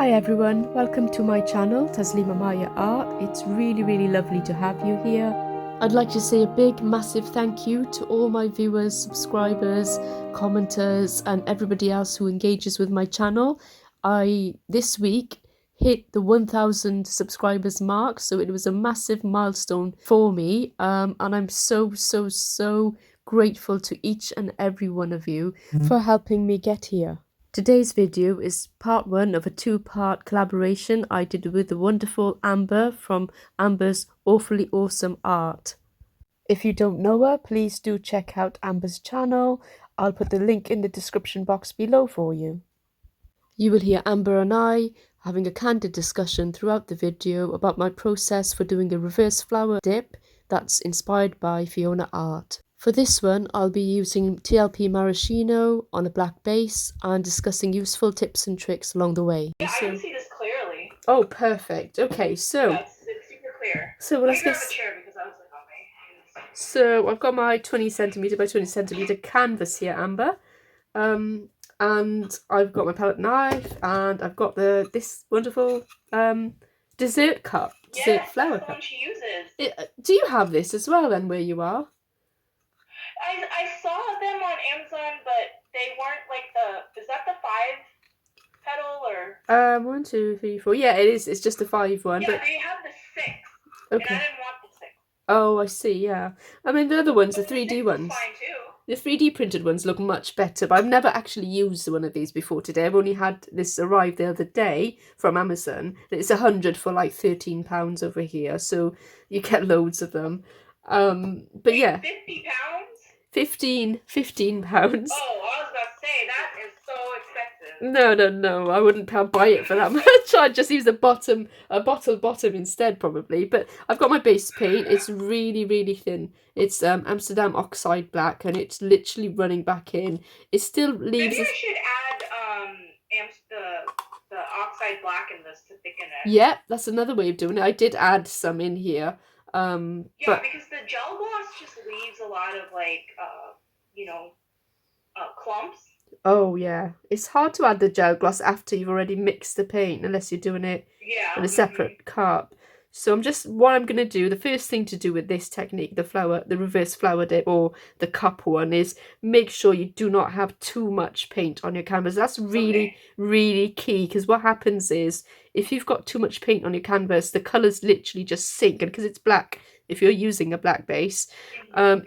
Hi everyone, welcome to my channel Taslima. It's really lovely to have you here. I'd like to say a big massive thank you to all my viewers, subscribers, commenters and everybody else who engages with my channel. I this week hit the 1000 subscribers mark, so it was a massive milestone for me, and I'm so grateful to each and every one of you for helping me get here. Today's video is part one of a two-part collaboration I did with the wonderful Amber from Amber's Awfully Awesome Art. If you don't know her, please do check out Amber's channel. I'll put the link in the description box below for you. You will hear Amber and I having a candid discussion throughout the video about my process for doing a reverse flower dip that's inspired by Fiona-art. For this one, I'll be using TLP maraschino on a black base and discussing useful tips and tricks along the way. Yeah, I can see this clearly. Oh, perfect. Okay, so... Yeah, it's super clear. So let's get... a chair because I was like, oh my. So I've got my 20cm by 20cm canvas here, Amber. And I've got my palette knife and I've got this wonderful dessert cup. Dessert flower cup. One she uses. Do you have this as well then where you are? I saw them on Amazon, but they weren't like is that the 5 petal or? 1, 2, 3, 4. Yeah, it is. It's just a 5 one. Yeah, but they have the 6. Okay. And I didn't want the 6. Oh, I see. Yeah. I mean, the other ones, the 3D ones. Fine too. The 3D printed ones look much better, but I've never actually used one of these before today. I've only had this arrive the other day from Amazon. It's 100 for like £13 over here, so you get loads of them. But yeah. 50 pounds? 15 pounds. Oh, I was about to say, that is so expensive. No, I wouldn't buy it for that much. I'd just use a bottle bottom instead probably. But I've got my base paint. It's really thin. It's Amsterdam Oxide black, and it's literally running back in. It still leaves. Maybe I should add the Oxide black in this to thicken it. Yeah, that's another way of doing it. I did add some in here. Yeah, but because the gel gloss just leaves a lot of like clumps. Oh yeah, it's hard to add the gel gloss after you've already mixed the paint unless you're doing it in a separate cup. So what I'm gonna do, the first thing to do with this technique, the reverse flower dip or the cup one, is make sure you do not have too much paint on your canvas. That's really key, because what happens is if you've got too much paint on your canvas, the colours literally just sink, and because it's black, if you're using a black base,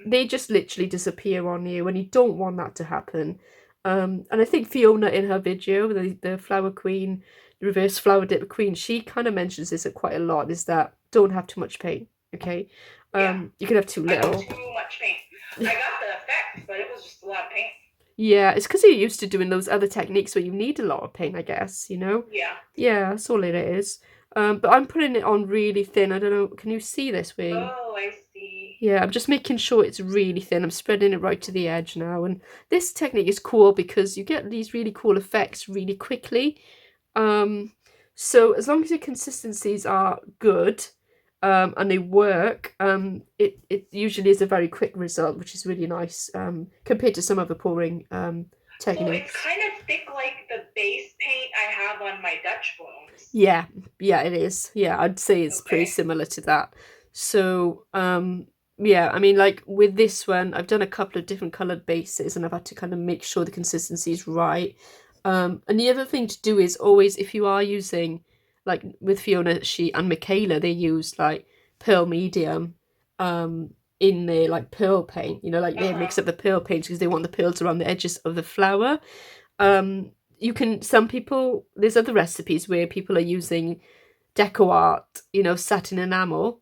they just literally disappear on you, and you don't want that to happen. And I think Fiona in her video, the Flower Queen, the Reverse Flower Dip Queen, she kind of mentions this quite a lot, is that don't have too much paint, okay? You can have too little. Too much paint. I got the effect, but it was just a lot of paint. Yeah, it's because you're used to doing those other techniques where you need a lot of paint, I guess, you know? Yeah. Yeah, that's all it is. But I'm putting it on really thin. I don't know, can you see this way? Oh, I see. Yeah, I'm just making sure it's really thin. I'm spreading it right to the edge now. And this technique is cool because you get these really cool effects really quickly. So as long as your consistencies are good and they work, it usually is a very quick result, which is really nice compared to some other pouring techniques. So it's kind of thick like the base paint I have on my Dutch blooms. Yeah, it is. Yeah, I'd say it's pretty similar to that. So, yeah, I mean, like with this one, I've done a couple of different coloured bases and I've had to kind of make sure the consistency is right. And the other thing to do is always, if you are using, like with Fiona and Michaela, they use like pearl medium in their like pearl paint, you know, like they mix up the pearl paint because they want the pearls around the edges of the flower. Some people, there's other recipes where people are using Decoart, you know, satin enamel,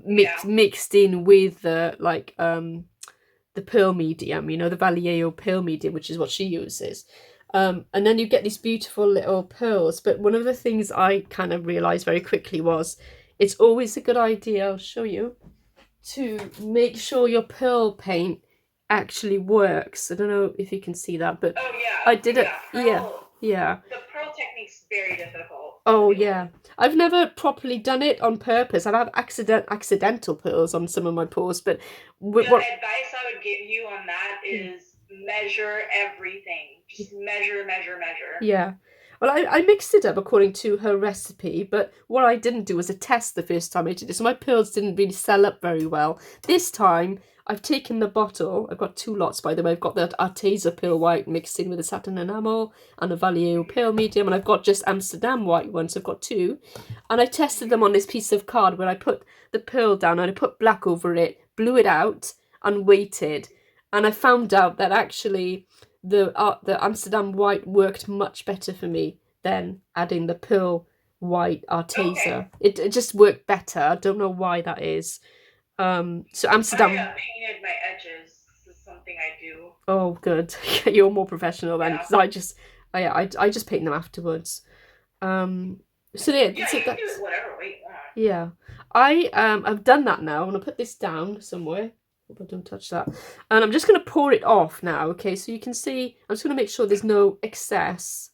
mixed in with the pearl medium, you know, the Vallejo pearl medium, which is what she uses. And then you get these beautiful little pearls. But one of the things I kind of realized very quickly was it's always a good idea, I'll show you, to make sure your pearl paint actually works. I don't know if you can see that, but I did it. Yeah. The pearl technique's very difficult. Oh yeah, I've never properly done it on purpose. I've had accidental pearls on some of my pours, but the advice I would give you on that is measure everything. Just measure. Yeah, Well, I mixed it up according to her recipe, but what I didn't do was a test the first time I did it, so my pearls didn't really sell up very well. This time, I've taken the bottle, I've got 2 lots by the way, I've got the Arteza Pearl White mixed in with the Satin Enamel and a Vallejo Pearl Medium, and I've got just Amsterdam White ones, so I've got 2. And I tested them on this piece of card where I put the pearl down and I put black over it, blew it out, and waited. And I found out that actually the Amsterdam White worked much better for me than adding the Pearl White Arteza. Okay. It just worked better. I don't know why that is. So Amsterdam. I painted my edges. This is something I do. Oh, good. You're more professional then, because I just paint them afterwards. So yeah, you can do it whatever way you want. Yeah, I've done that now. I'm gonna put this down somewhere. Hope I don't touch that. And I'm just gonna pour it off now. Okay, so you can see. I'm just gonna make sure there's no excess.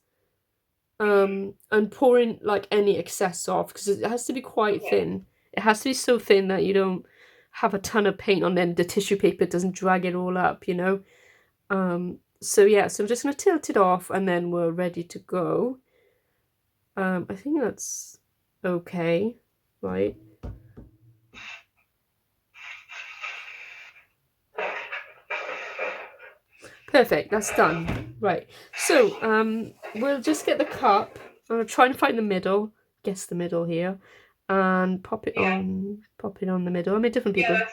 And pouring like any excess off, because it has to be quite thin. It has to be so thin that you don't have a ton of paint on, then the tissue paper doesn't drag it all up, you know. So yeah, so I'm just gonna tilt it off, and then we're ready to go. I think that's okay, right? Perfect, that's done. Right, so we'll just get the cup. I'm gonna try and find the middle. Guess the middle here, and pop it on. Pop it on the middle. I mean, different people. Yeah,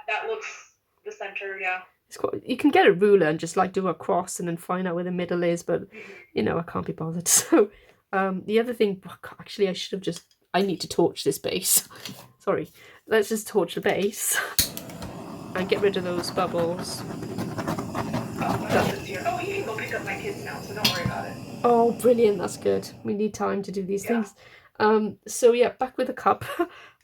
that looks the center. Yeah. It's quite, you can get a ruler and just like do a cross and then find out where the middle is, but you know I can't be bothered. So the other thing, actually, I need to torch this base. Sorry, let's just torch the base and get rid of those bubbles. Oh, you can go pick up my kids now, so don't worry about it. Oh, brilliant, that's good. We need time to do these things. So yeah, back with the cup.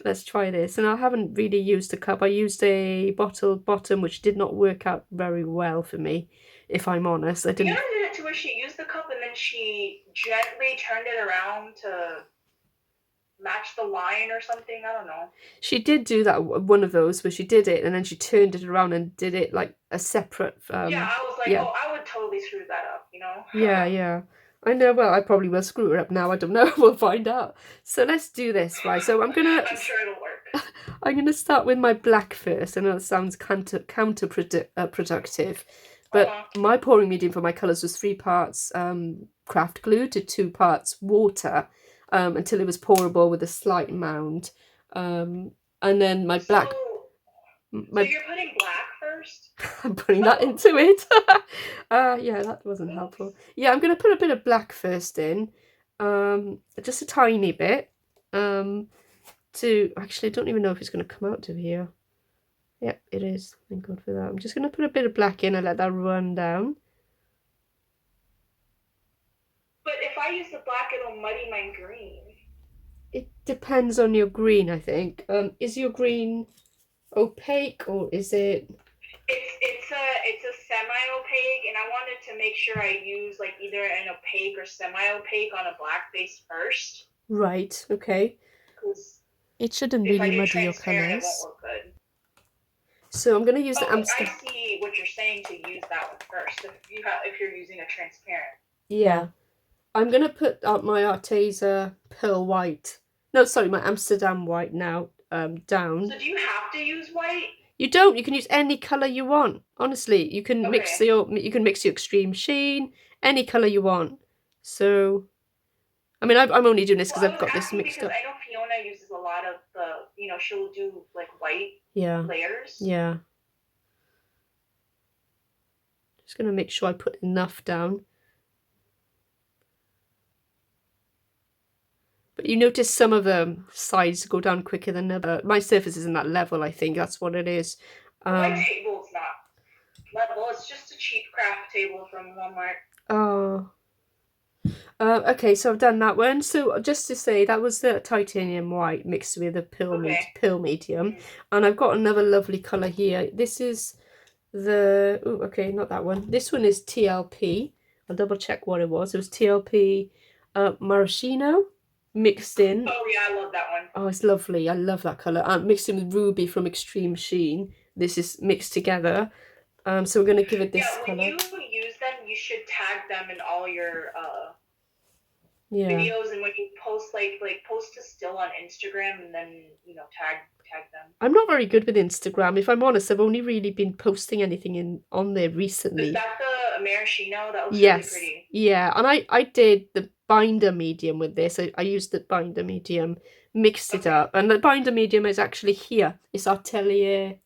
Let's try this. And I haven't really used a cup. I used a bottle bottom, which did not work out very well for me, if I'm honest. I didn't. Fiona did it to where she used the cup and then she gently turned it around to match the line or something. I don't know. She did do that, one of those where she did it and then she turned it around and did it like a separate. Yeah, I was like, oh, I would totally screw that up, you know? Yeah. I know, well, I probably will screw it up now. I don't know. We'll find out. So let's do this, right? So I'm sure it'll work. I'm gonna start with my black first. I know it sounds counterproductive, but my pouring medium for my colours was 3 parts craft glue to 2 parts water, until it was pourable with a slight mound. And then my black. So you're putting black first? I'm putting that into it. Yeah, that wasn't helpful. Yeah, I'm going to put a bit of black first in. Just a tiny bit. Actually, I don't even know if it's going to come out to here. Yep, it is. Thank God for that. I'm just going to put a bit of black in and let that run down. But if I use the black, it'll muddy my green. It depends on your green, I think. Is your green opaque or is it? It's a semi-opaque, and I wanted to make sure I use like either an opaque or semi-opaque on a black base first. Right. Okay. It shouldn't really muddy your colours. It won't look good. So I'm going to use the Amsterdam. I see what you're saying, to use that one first if you're using a transparent. Yeah. I'm going to put out my Arteza Pearl White. No, sorry, my Amsterdam White now down. So do you have to use white? You don't. You can use any colour you want. Honestly, you can mix your extreme sheen, any colour you want. So, I mean, I'm only doing this because I've got this mixed up. I know Fiona uses a lot of the, she'll do like white layers. Yeah. Just going to make sure I put enough down. But you notice some of the sides go down quicker than other. My surface isn't that level, I think. That's what it is. My table's not level. It's just a cheap craft table from Walmart. Oh. Okay, so I've done that one. So just to say, that was the titanium white mixed with a pearl medium. And I've got another lovely colour here. This is the... Oh, okay, not that one. This one is TLP. I'll double check what it was. It was TLP Maraschino. Mixed in. Oh yeah, I love that one. Oh, it's lovely. I love that colour. Mixed in with Ruby from Extreme Sheen. This is mixed together. So we're going to give it this colour. When you use them, you should tag them in all your videos, and when you post like post to still on Instagram and then tag them. I'm not very good with Instagram, if I'm honest. I've only really been posting anything on there recently. Is that the maraschino? That looks really pretty. Yeah, and I did the binder medium with this. I used the binder medium, mixed it up, and the binder medium is actually here. It's Atelier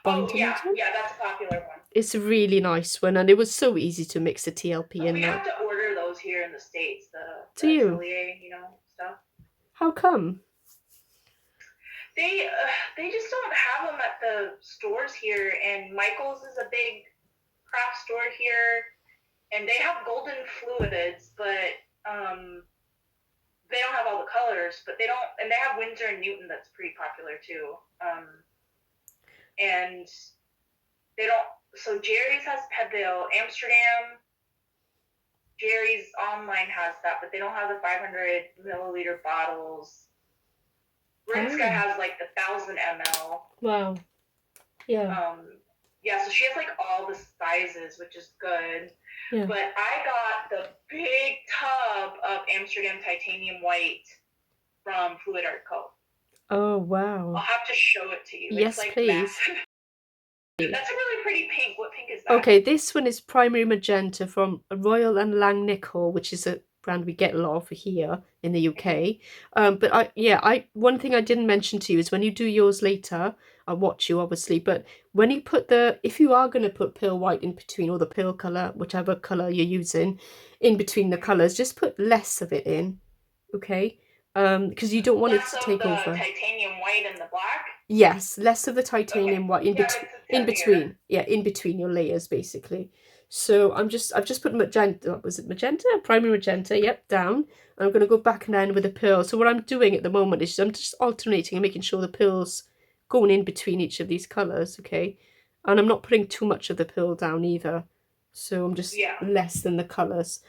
binder medium. Yeah, that's a popular one. It's a really nice one, and it was so easy to mix a TLP in. We have to order those here in the States. Do you? Atelier, stuff. How come? They just don't have them at the stores here, and Michael's is a big craft store here, and they have golden fluids, but they don't have all the colors, but they don't, and they have Windsor and Newton that's pretty popular too. And they don't, so Jerry's has Pebeo, Amsterdam, Jerry's online has that, but they don't have the 500 milliliter bottles. Rinska has like the 1000 ml. Wow. Yeah. Yeah, so she has like all the sizes, which is good. Yeah. But I got the big tub of Amsterdam Titanium White from Fluid-art Co. Oh, wow. I'll have to show it to you. Yes, it's like please. massive. That's a really pretty pink. What pink is that? Okay, this one is Primary Magenta from Royal and Langnickel, which is a brand we get a lot of here in the UK. But one thing I didn't mention to you is when you do yours later, I'll watch you obviously, but when you put if you are going to put pearl white in between, or the pearl colour, whichever colour you're using, in between the colours, just put less of it in, okay? Because you don't want it to take over. Less of the titanium white and the black? Yes, less of the titanium white in between. Yeah, in between your layers, basically. So I've just put magenta, was it magenta? Primary magenta, yep, down. And I'm going to go back then with the pearl. So what I'm doing at the moment is I'm just alternating and making sure the pearl's going in between each of these colours, okay? And I'm not putting too much of the pearl down either. So I'm just less than the colours.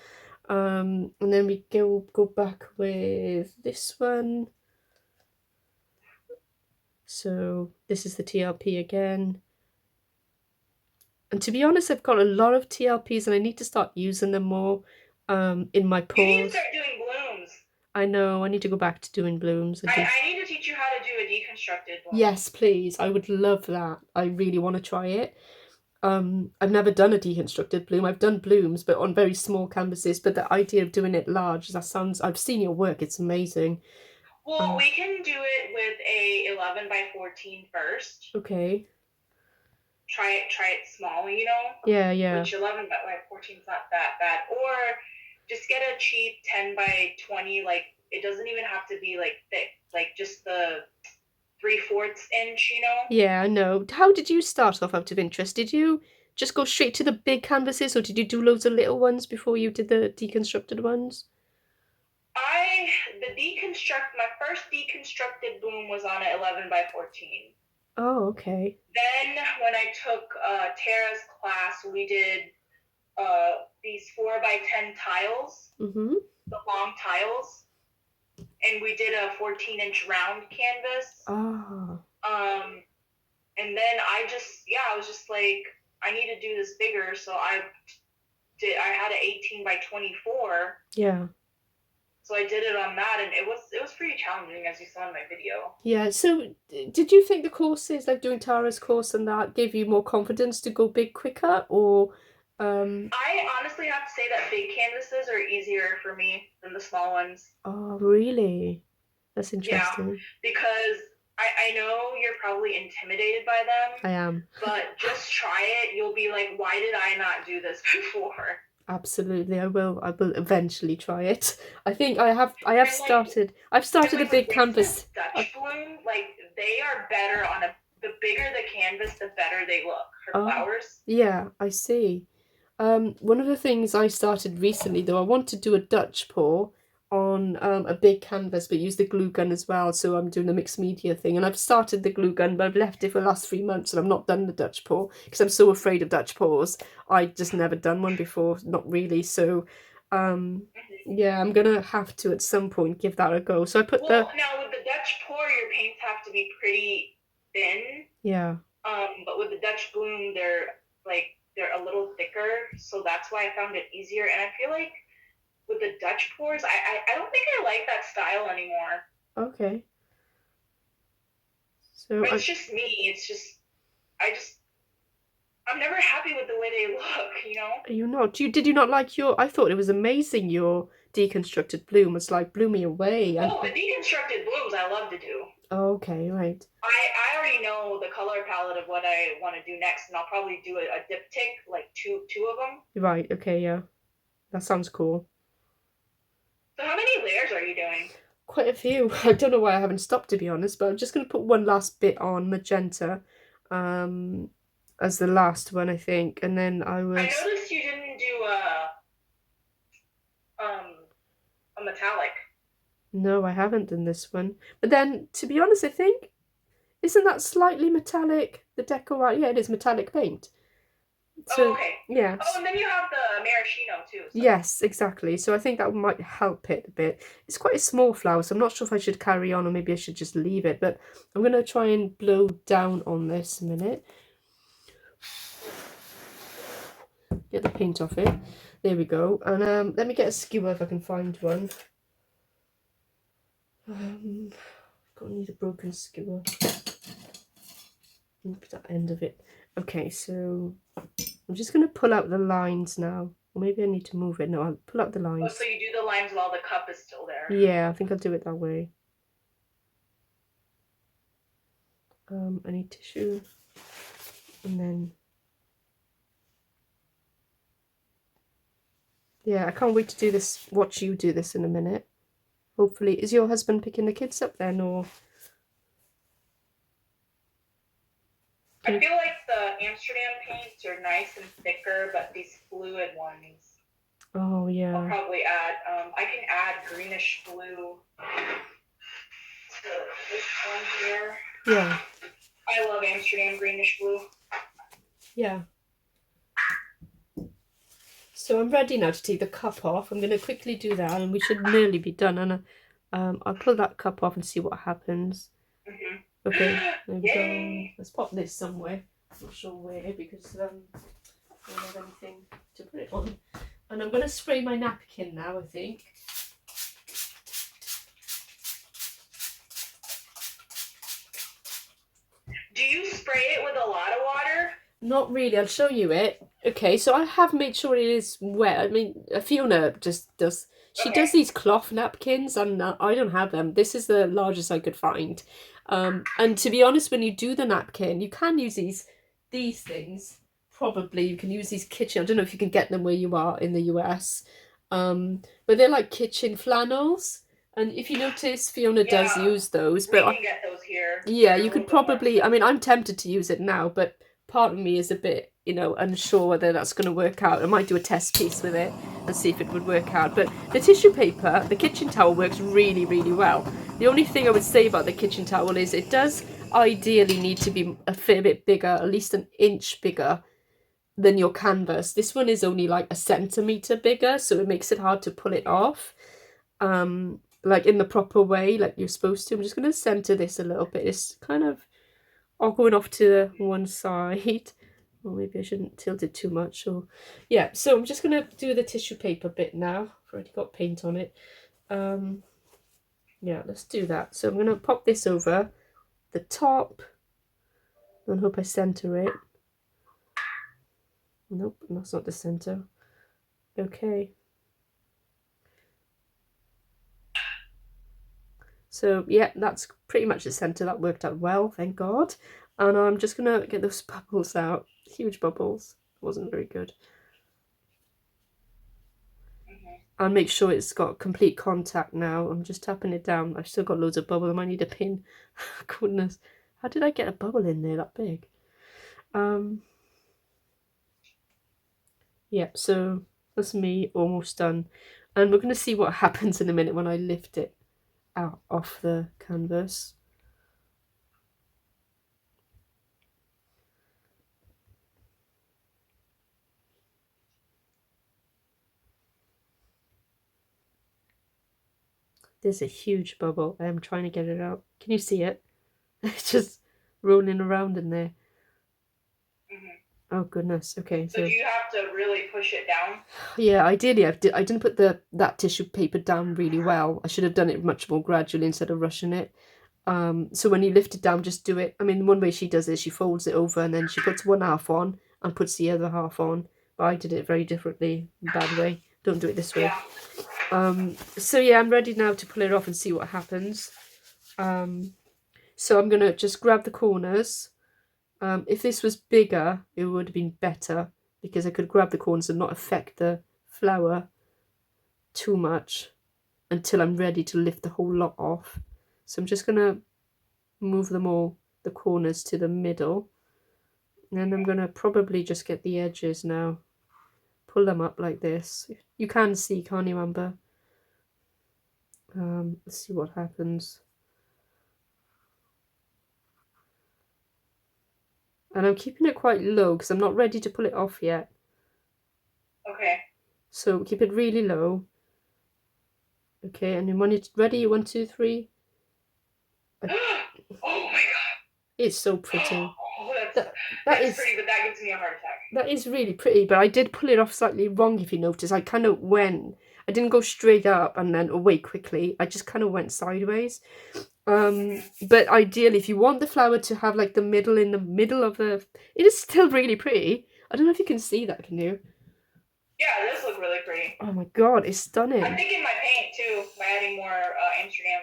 And then we go back with this one. So this is the TLP again. And to be honest, I've got a lot of TLPs and I need to start using them more in my pours. You need to start doing blooms. I know, I need to go back to doing blooms. I need to teach you how to do a deconstructed bloom. Yes, please. I would love that. I really want to try it. I've never done a deconstructed bloom. I've done blooms, but on very small canvases. But the idea of doing it large, I've seen your work. It's amazing. Well, we can do it with a 11 by 14 first. Okay. Try it small, Yeah. Which 11 by 14 is not that bad. Or just get a cheap 10 by 20. Like, it doesn't even have to be like thick. Like just the 3/4 inch, Yeah, I know. How did you start off out of interest? Did you just go straight to the big canvases, or did you do loads of little ones before you did the deconstructed ones? My first deconstructed bloom was on an 11 by 14. Oh, okay. Then when I took Tara's class, we did these 4 by 10 tiles, the long tiles, and we did a 14-inch round canvas. Oh. And then I was just like, I need to do this bigger, so I had an 18 by 24. Yeah. So I did it on that, and it was pretty challenging, as you saw in my video. Yeah, so did you think the courses, like doing Tara's course and that, gave you more confidence to go big quicker, or... I honestly have to say that big canvases are easier for me than the small ones. Oh, really? That's interesting. Yeah, because I know you're probably intimidated by them. I am. But just try it. You'll be like, why did I not do this before? Absolutely, I will eventually try it. I think I've started a big canvas. Dutch bloom, like they are better on the bigger the canvas, the better they look for flowers. Yeah, I see. One of the things I started recently, though, I want to do a Dutch pour on a big canvas, but use the glue gun as well. So I'm doing a mixed media thing, and I've started the glue gun, but I've left it for the last 3 months, and I've not done the Dutch pour because I'm so afraid of Dutch pours. I just never done one before, not really. So, yeah, I'm gonna have to at some point give that a go. So I put now with the Dutch pour, your paints have to be pretty thin. Yeah. But with the Dutch bloom, they're a little thicker, so that's why I found it easier. And I feel like with the Dutch pours. I don't think I like that style anymore. Okay. So But it's just me. It's just I'm never happy with the way they look, you know? You're not. Did you not like your? I thought it was amazing. Your deconstructed bloom was like blew me away. Oh, the deconstructed blooms I love to do. Okay, right. I already know the color palette of what I want to do next, and I'll probably do a diptych, like two of them. Right. Okay. Yeah. That sounds cool. So how many layers are you doing? Quite a few. I don't know why I haven't stopped, to be honest, but I'm just going to put one last bit on magenta as the last one, I think, and then I will... I noticed you didn't do a metallic. No, I haven't done this one. But then, to be honest, I think, isn't that slightly metallic, the Decoarts? Yeah, it is metallic paint. So, okay. Yeah. Oh, and then you have the maraschino too. So. Yes, exactly. So I think that might help it a bit. It's quite a small flower, so I'm not sure if I should carry on or maybe I should just leave it. But I'm going to try and blow down on this a minute. Get the paint off it. There we go. And let me get a skewer if I can find one. Gonna need a broken skewer. Look at that end of it. Okay, so I'm just going to pull out the lines now. Or maybe I need to move it. No, I'll pull out the lines. Oh, so you do the lines while the cup is still there. Yeah, I think I'll do it that way. I need tissue. And then... yeah, I can't wait to do this, watch you do this in a minute. Hopefully. Is your husband picking the kids up then, or...? I feel like the Amsterdam paints are nice and thicker, but these fluid ones... oh, yeah. I'll probably add... I can add greenish blue to this one here. Yeah. I love Amsterdam greenish blue. Yeah. So I'm ready now to take the cup off. I'm going to quickly do that, and we should nearly be done. And I'll pull that cup off and see what happens. Mm-hmm. Okay, there we Yay. go. Let's pop this somewhere. I'm not sure where, because I don't have anything to put it on. And I'm going to spray my napkin now, I think. Do you spray it with a lot of water? Not really. I'll show you it. Okay, so I have made sure it is wet. I mean, Fiona just does... she does these cloth napkins, and I don't have them. This is the largest I could find. And to be honest, when you do the napkin, you can use these things. Probably you can use these kitchen... I don't know if you can get them where you are in the US. But they're like kitchen flannels. And if you notice, Fiona does use those. But we can get those here. Yeah, you could probably... I mean, I'm tempted to use it now, but part of me is a bit, you know, unsure whether that's going to work out. I might do a test piece with it and see if it would work out. But the tissue paper, the kitchen towel, works really, really well. The only thing I would say about the kitchen towel is it does ideally need to be a fair bit bigger, at least an inch bigger than your canvas. This one is only like 1 centimetre bigger, so it makes it hard to pull it off. Like in the proper way, like you're supposed to. I'm just going to centre this a little bit. It's kind of all going off to one side. Or maybe I shouldn't tilt it too much. Or yeah, so I'm just going to do the tissue paper bit now. I've already got paint on it. Yeah, let's do that. So I'm going to pop this over the top and hope I centre it. Nope, that's not the centre. Okay. So yeah, that's pretty much the centre. That worked out well, thank God. And I'm just going to get those bubbles out. Huge bubbles. Wasn't very good. And make sure it's got complete contact now. I'm just tapping it down. I've still got loads of bubble. I might need a pin. Goodness. How did I get a bubble in there that big? Yeah, so that's me almost done. And we're going to see what happens in a minute when I lift it out off the canvas. There's a huge bubble. I am trying to get it out. Can you see it? It's just rolling around in there. Oh goodness. Okay, So so do you have to really push it down? yeah, ideally I didn't put that tissue paper down really well. I should have done it much more gradually instead of rushing it. So when you lift it down, just do it. I mean, one way she does it, she folds it over and then she puts one half on and puts the other half on. But I did it very differently, bad way. Don't do it this way. Yeah. So yeah, I'm ready now to pull it off and see what happens. So I'm gonna just grab the corners. If this was bigger, it would have been better because I could grab the corners and not affect the flower too much until I'm ready to lift the whole lot off. So I'm just gonna move them all, the corners, to the middle, and I'm gonna probably just get the edges now, pull them up like this. You can see, can't you, Amber? Let's see what happens. And I'm keeping it quite low because I'm not ready to pull it off yet. Okay. So keep it really low. Okay, and then when it's ready, 1, 2, 3. Oh my god. It's so pretty. Oh, that that's is pretty, but that gives me a heart attack. That is really pretty, but I did pull it off slightly wrong, if you notice. I kind of went, I didn't go straight up and then away quickly. I just kind of went sideways. But ideally, if you want the flower to have like the middle in the middle of the, it is still really pretty. I don't know if you can see that, can you? Yeah, it does look really pretty. Oh my god, it's stunning. I'm thinking my paint too, by adding more Amsterdam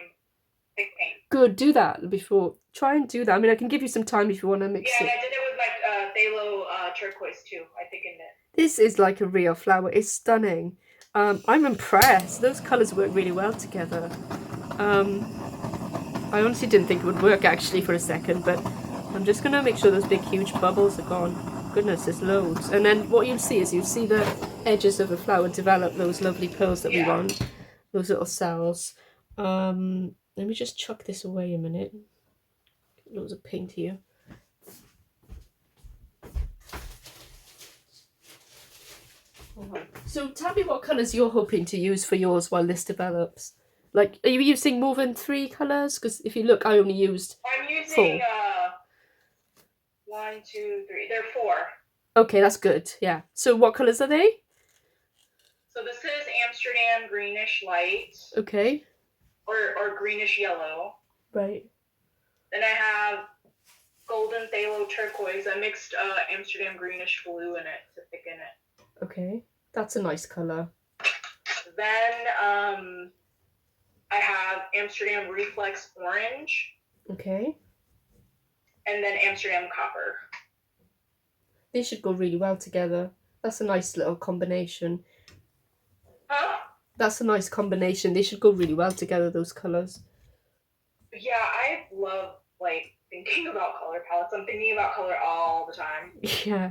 thick paint. Good, do that before. Try and do that. I mean, I can give you some time if you want to mix it. Yeah, and I did it with my phthalo turquoise too. I thickened it. This is like a real flower. It's stunning. I'm impressed. Those colours work really well together. I honestly didn't think it would work actually for a second, but I'm just going to make sure those big huge bubbles are gone. Goodness, there's loads. And then what you'll see is you'll see the edges of the flower develop those lovely pearls that we want. Those little cells. Let me just chuck this away a minute. Loads of paint here. So tell me what colours you're hoping to use for yours while this develops. Like, are you using more than 3 colours? Because if you look, I only used I'm using 4. 1, 2, 3. They're 4. Okay, that's good. Yeah. So what colours are they? So this is Amsterdam greenish light. Okay. Or greenish yellow. Right. Then I have golden phthalo turquoise. I mixed Amsterdam greenish blue in it to thicken it. Okay, that's a nice colour. Then I have Amsterdam reflex orange. Okay. And then Amsterdam copper. They should go really well together. That's a nice little combination. Huh? That's a nice combination. They should go really well together, those colours. Yeah, I love, like, thinking about color palettes. I'm thinking about color all the time. Yeah.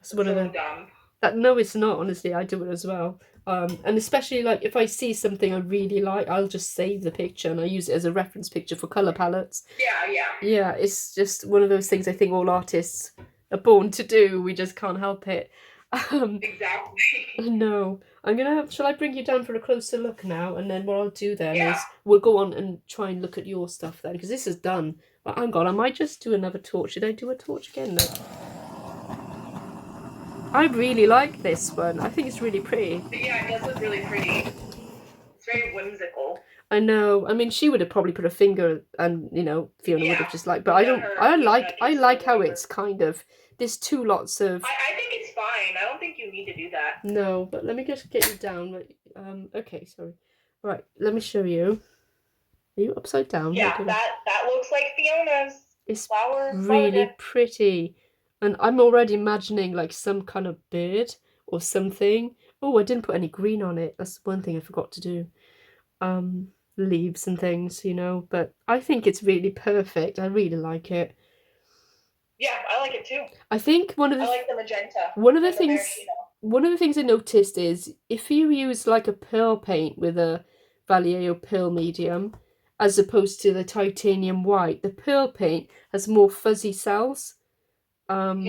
That's one of the dumb. No, it's not, honestly. I do it as well. And especially, like, if I see something I really like, I'll just save the picture and I use it as a reference picture for colour palettes. Yeah, yeah. Yeah, it's just one of those things I think all artists are born to do. We just can't help it. Exactly. No. Shall I bring you down for a closer look now? And then what I'll do then is we'll go on and try and look at your stuff then, because this is done. But hang on, I might just do another torch. Should I do a torch again then? I really like this one. I think it's really pretty. Yeah, it does look really pretty. It's very whimsical. I know. I mean, she would have probably put a finger, and Fiona would have just like. But I like how it's kind of. There's 2 lots of. I think it's fine. I don't think you need to do that. No, but let me just get you down. Okay, sorry. Right, let me show you. Are you upside down? Yeah, that looks like Fiona's. It's flower. Really pretty. And I'm already imagining like some kind of bird or something. Oh, I didn't put any green on it. That's one thing I forgot to do. Leaves and things, but I think it's really perfect. I really like it. Yeah, I like it too. I think I like the magenta. One of the things I noticed is if you use like a pearl paint with a Vallejo pearl medium, as opposed to the titanium white, the pearl paint has more fuzzy cells. And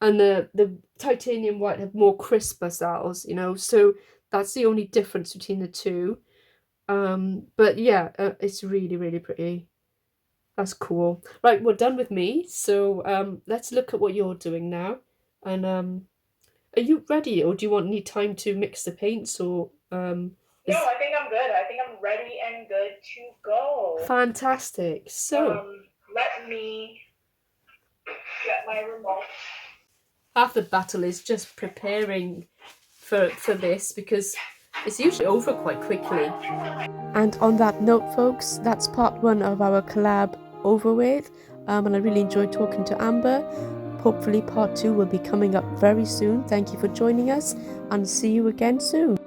the titanium white have more crisper cells, so that's the only difference between the two. But yeah, it's really, really pretty. That's cool. Right, we're done with me. So let's look at what you're doing now. And are you ready, or do you need time to mix the paints, or No, I think I'm good. I think I'm ready and good to go. Fantastic. So let me get my remote. half the battle is just preparing for this, because it's usually over quite quickly. And on that note, folks, that's part 1 of our collab over with. And I really enjoyed talking to Amber. Hopefully part 2 will be coming up very soon. Thank you for joining us, and see you again soon.